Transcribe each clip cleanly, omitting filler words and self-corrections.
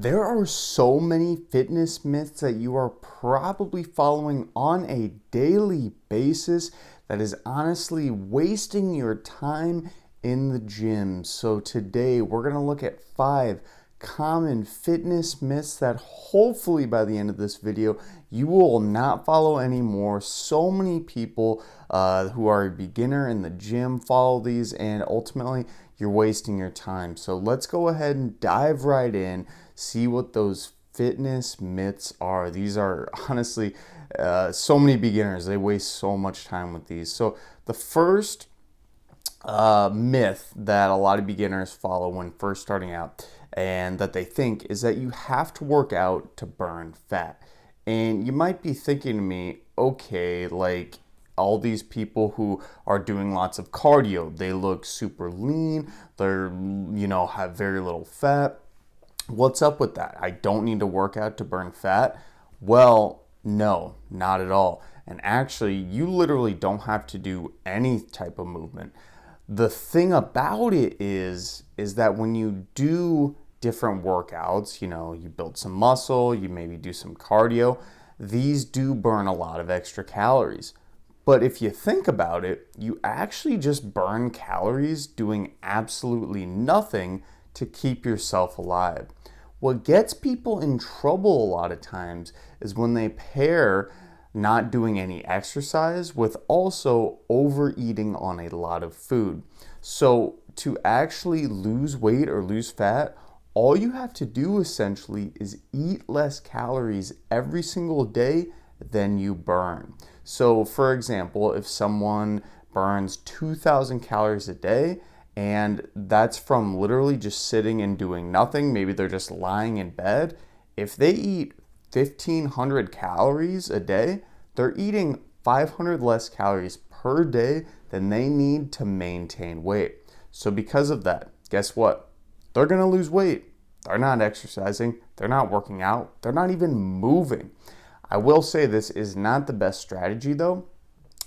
There are so many fitness myths that you are probably following on a daily basis that is honestly wasting your time in the gym. So today we're going to look at 5 common fitness myths that hopefully by the end of this video you will not follow anymore. So many people who are a beginner in the gym follow these, and ultimately you're wasting your time. So let's go ahead and dive right in, see what those fitness myths are. These are honestly so many beginners, they waste so much time with these. So the first myth that a lot of beginners follow when first starting out and that they think is that you have to work out to burn fat. And you might be thinking to me, okay, like all these people who are doing lots of cardio, they look super lean, they're, have very little fat. What's up with that? I don't need to work out to burn fat. Well, no, not at all. And actually, you literally don't have to do any type of movement. The thing about it is that when you do different workouts, you build some muscle, you maybe do some cardio, these do burn a lot of extra calories. But if you think about it, you actually just burn calories doing absolutely nothing to keep yourself alive. What gets people in trouble a lot of times is when they pair not doing any exercise with also overeating on a lot of food. So to actually lose weight or lose fat, all you have to do essentially is eat less calories every single day than you burn. So for example, if someone burns 2,000 calories a day, and that's from literally just sitting and doing nothing, maybe they're just lying in bed, if they eat 1,500 calories a day, they're eating 500 less calories per day than they need to maintain weight. So because of that, guess what? They're gonna lose weight. They're not exercising, they're not working out, they're not even moving. I will say this is not the best strategy though,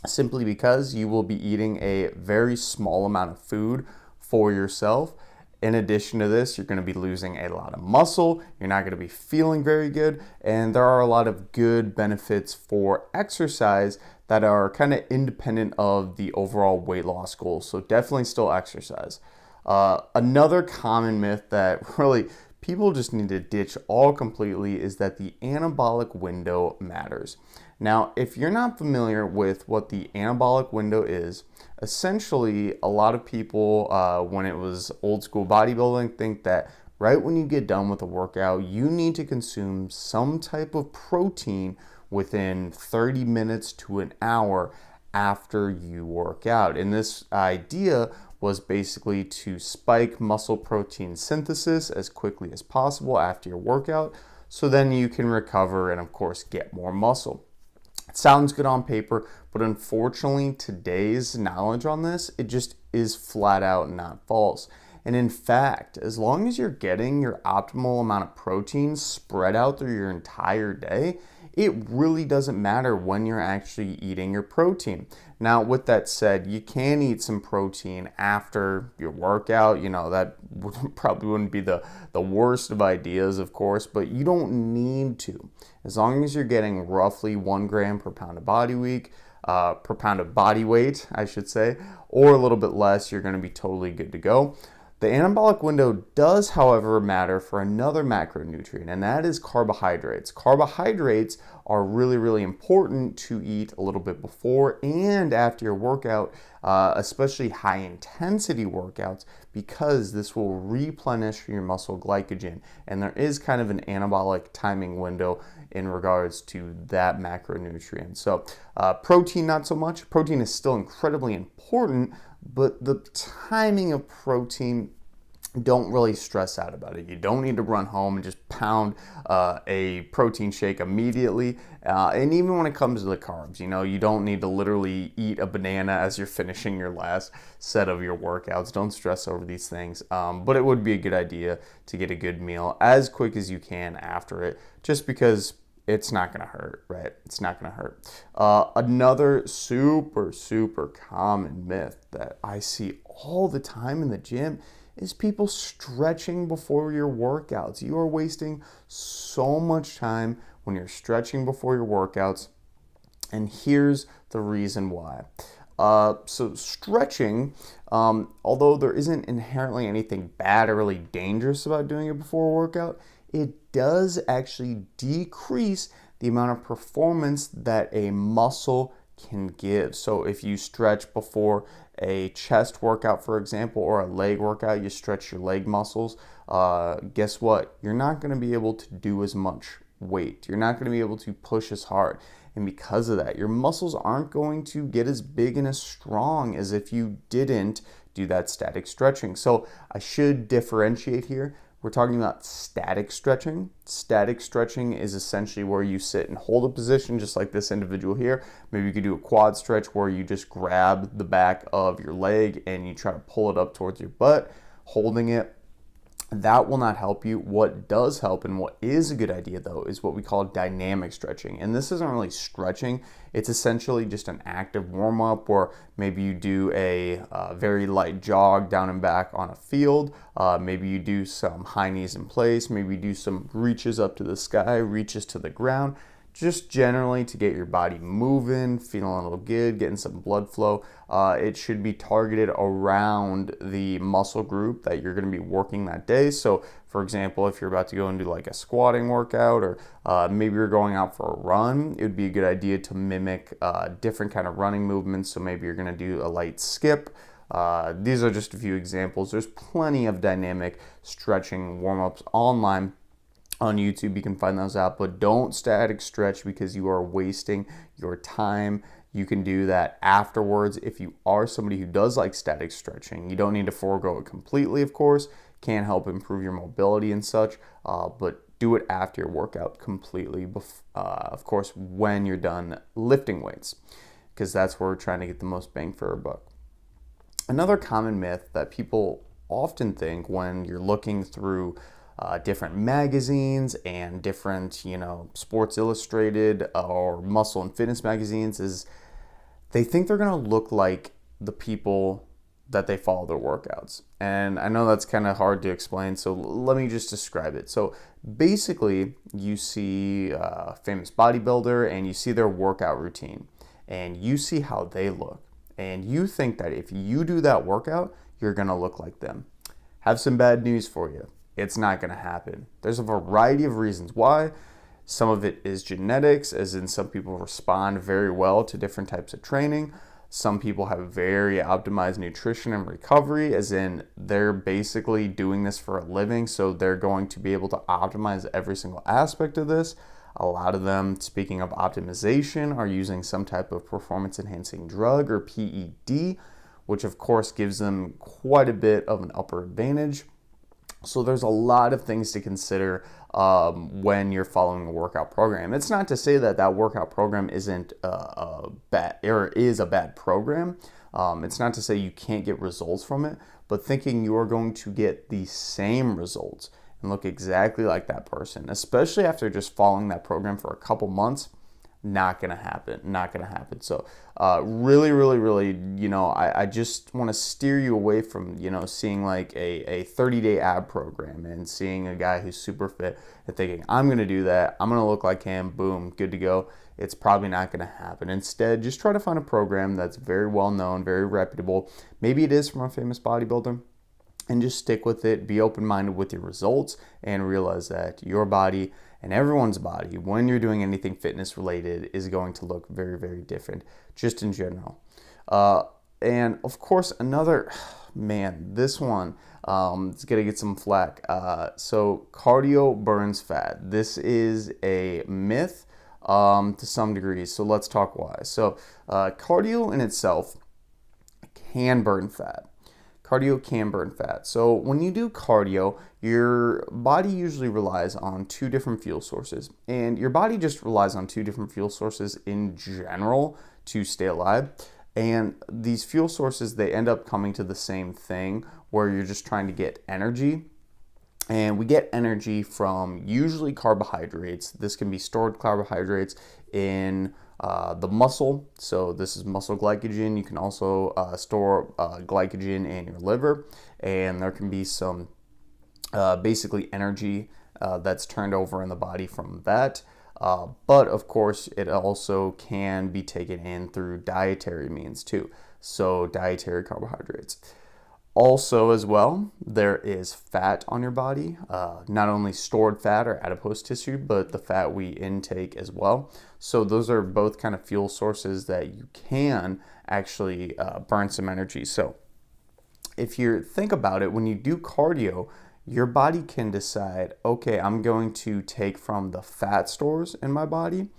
simply because you will be eating a very small amount of food for yourself. In addition to this, you're going to be losing a lot of muscle, you're not going to be feeling very good, and there are a lot of good benefits for exercise that are kind of independent of the overall weight loss goals. So definitely still exercise. Another common myth that really people just need to ditch all completely is that the anabolic window matters. Now, if you're not familiar with what the anabolic window is, essentially a lot of people, when it was old school bodybuilding, think that right when you get done with a workout, you need to consume some type of protein within 30 minutes to an hour after you work out. And this idea was basically to spike muscle protein synthesis as quickly as possible after your workout, so then you can recover and of course get more muscle. It sounds good on paper, but unfortunately today's knowledge on this, it just is flat out not false. And in fact, as long as you're getting your optimal amount of protein spread out through your entire day, it really doesn't matter when you're actually eating your protein. Now, with that said, you can eat some protein after your workout. That probably wouldn't be the worst of ideas, of course, but you don't need to. As long as you're getting roughly 1 gram per pound of body weight, I should say, or a little bit less, you're going to be totally good to go. The anabolic window does, however, matter for another macronutrient, and that is carbohydrates. Carbohydrates are really, really important to eat a little bit before and after your workout, especially high intensity workouts, because this will replenish your muscle glycogen. And there is kind of an anabolic timing window in regards to that macronutrient. So protein, not so much. Protein is still incredibly important, but the timing of protein, don't really stress out about it. You don't need to run home and just pound a protein shake immediately. And even when it comes to the carbs, you don't need to literally eat a banana as you're finishing your last set of your workouts. Don't stress over these things. But it would be a good idea to get a good meal as quick as you can after it, just because it's not going to hurt, right? It's not going to hurt. Another super, super common myth that I see all the time in the gym is people stretching before your workouts. You are wasting so much time when you're stretching before your workouts, and here's the reason why. So stretching, although there isn't inherently anything bad or really dangerous about doing it before a workout, it does actually decrease the amount of performance that a muscle can give. So if you stretch before a chest workout, for example, or a leg workout, you stretch your leg muscles, guess what? You're not going to be able to do as much weight. You're not going to be able to push as hard. And because of that, your muscles aren't going to get as big and as strong as if you didn't do that static stretching. So I should differentiate here. We're talking about static stretching. Static stretching is essentially where you sit and hold a position just like this individual here. Maybe you could do a quad stretch where you just grab the back of your leg and you try to pull it up towards your butt, holding it. That will not help you. What does help, and what is a good idea though, is what we call dynamic stretching. And this isn't really stretching. It's essentially just an active warm up where maybe you do a very light jog down and back on a field. Maybe you do some high knees in place. Maybe you do some reaches up to the sky, reaches to the ground. Just generally to get your body moving, feeling a little good, getting some blood flow. It should be targeted around the muscle group that you're going to be working that day. So for example, if you're about to go and do like a squatting workout, or maybe you're going out for a run, it would be a good idea to mimic different kind of running movements. So maybe you're going to do a light skip. These are just a few examples. There's plenty of dynamic stretching warm-ups online. On YouTube, you can find those out, but don't static stretch because you are wasting your time. You can do that afterwards. If you are somebody who does like static stretching, you don't need to forego it completely, of course. Can help improve your mobility and such, but do it after your workout completely, of course, when you're done lifting weights, because that's where we're trying to get the most bang for our buck. Another common myth that people often think when you're looking through different magazines and different, Sports Illustrated or muscle and fitness magazines is they think they're going to look like the people that they follow their workouts. And I know that's kind of hard to explain, so let me just describe it. So basically, you see a famous bodybuilder and you see their workout routine and you see how they look. And you think that if you do that workout, you're going to look like them. Have some bad news for you. It's not going to happen. There's a variety of reasons why. Some of it is genetics, as in some people respond very well to different types of training. Some people have very optimized nutrition and recovery, as in they're basically doing this for a living, so they're going to be able to optimize every single aspect of this. A lot of them, speaking of optimization, are using some type of performance-enhancing drug or PED, which of course gives them quite a bit of an upper advantage. So there's a lot of things to consider when you're following a workout program. It's not to say that that workout program isn't bad or is a bad program. It's not to say you can't get results from it, but thinking you're going to get the same results and look exactly like that person, especially after just following that program for a couple months, not gonna happen. So really, I just want to steer you away from, seeing like a 30-day ab program and seeing a guy who's super fit and thinking, I'm gonna do that, I'm gonna look like him, boom, good to go. It's probably not gonna happen. Instead, just try to find a program that's very well known, very reputable. Maybe it is from a famous bodybuilder, and just stick with it. Be open-minded with your results and realize that your body and everyone's body, when you're doing anything fitness related, is going to look very, very different, just in general. And of course, this one is gonna get some flack. So cardio burns fat. This is a myth to some degree. So let's talk why. So cardio in itself can burn fat. Cardio can burn fat. So when you do cardio, your body usually relies on two different fuel sources. And your body just relies on two different fuel sources in general to stay alive. And these fuel sources, they end up coming to the same thing where you're just trying to get energy. And we get energy from usually carbohydrates. This can be stored carbohydrates in the muscle. So this is muscle glycogen. You can also store glycogen in your liver. and there can be some basically energy that's turned over in the body from that. But of course, it also can be taken in through dietary means too. So dietary carbohydrates. Also, as well, there is fat on your body, not only stored fat or adipose tissue, but the fat we intake as well. So those are both kind of fuel sources that you can actually burn some energy. So if you think about it, when you do cardio, your body can decide, okay, I'm going to take from the fat stores in my body,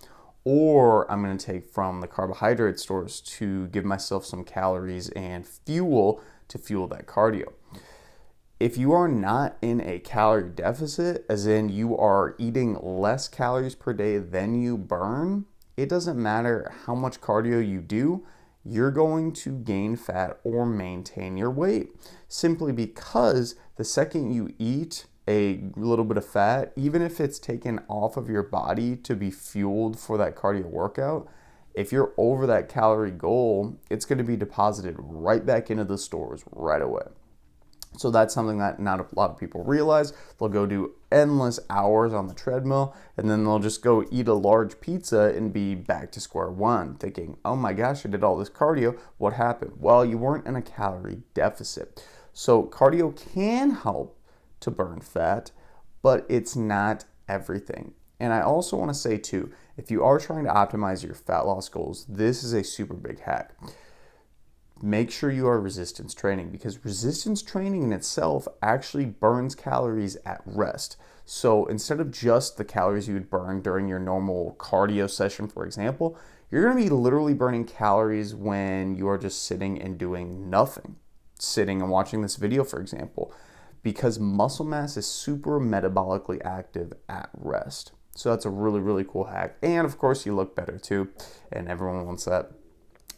or I'm going to take from the carbohydrate stores to give myself some calories and fuel to fuel that cardio. If you are not in a calorie deficit, as in you are eating less calories per day than you burn, it doesn't matter how much cardio you do, you're going to gain fat or maintain your weight, simply because the second you eat a little bit of fat, even if it's taken off of your body to be fueled for that cardio workout, if you're over that calorie goal, it's going to be deposited right back into the stores right away. So that's something that not a lot of people realize. They'll go do endless hours on the treadmill, and then they'll just go eat a large pizza and be back to square one, thinking, oh my gosh, I did all this cardio. What happened? Well, you weren't in a calorie deficit. So cardio can help to burn fat, but it's not everything. And I also want to say too, if you are trying to optimize your fat loss goals, this is a super big hack. Make sure you are resistance training, because resistance training in itself actually burns calories at rest. So instead of just the calories you would burn during your normal cardio session, for example, you're going to be literally burning calories when you are just sitting and doing nothing. Sitting and watching this video, for example, because muscle mass is super metabolically active at rest. So that's a really, really cool hack. And of course, you look better too, and everyone wants that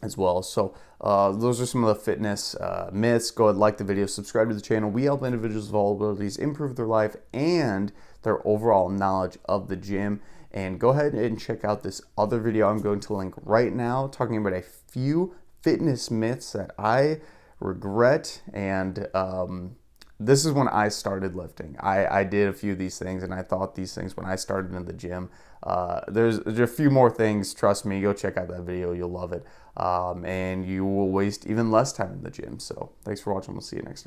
as well. So those are some of the fitness myths. Go ahead, like the video, subscribe to the channel. We help individuals with all abilities improve their life and their overall knowledge of the gym. And go ahead and check out this other video I'm going to link right now, talking about a few fitness myths that I regret. And this is when I started lifting. I did a few of these things, and I thought these things when I started in the gym. There's a few more things. Trust me, go check out that video. You'll love it. And you will waste even less time in the gym. So thanks for watching. We'll see you next time.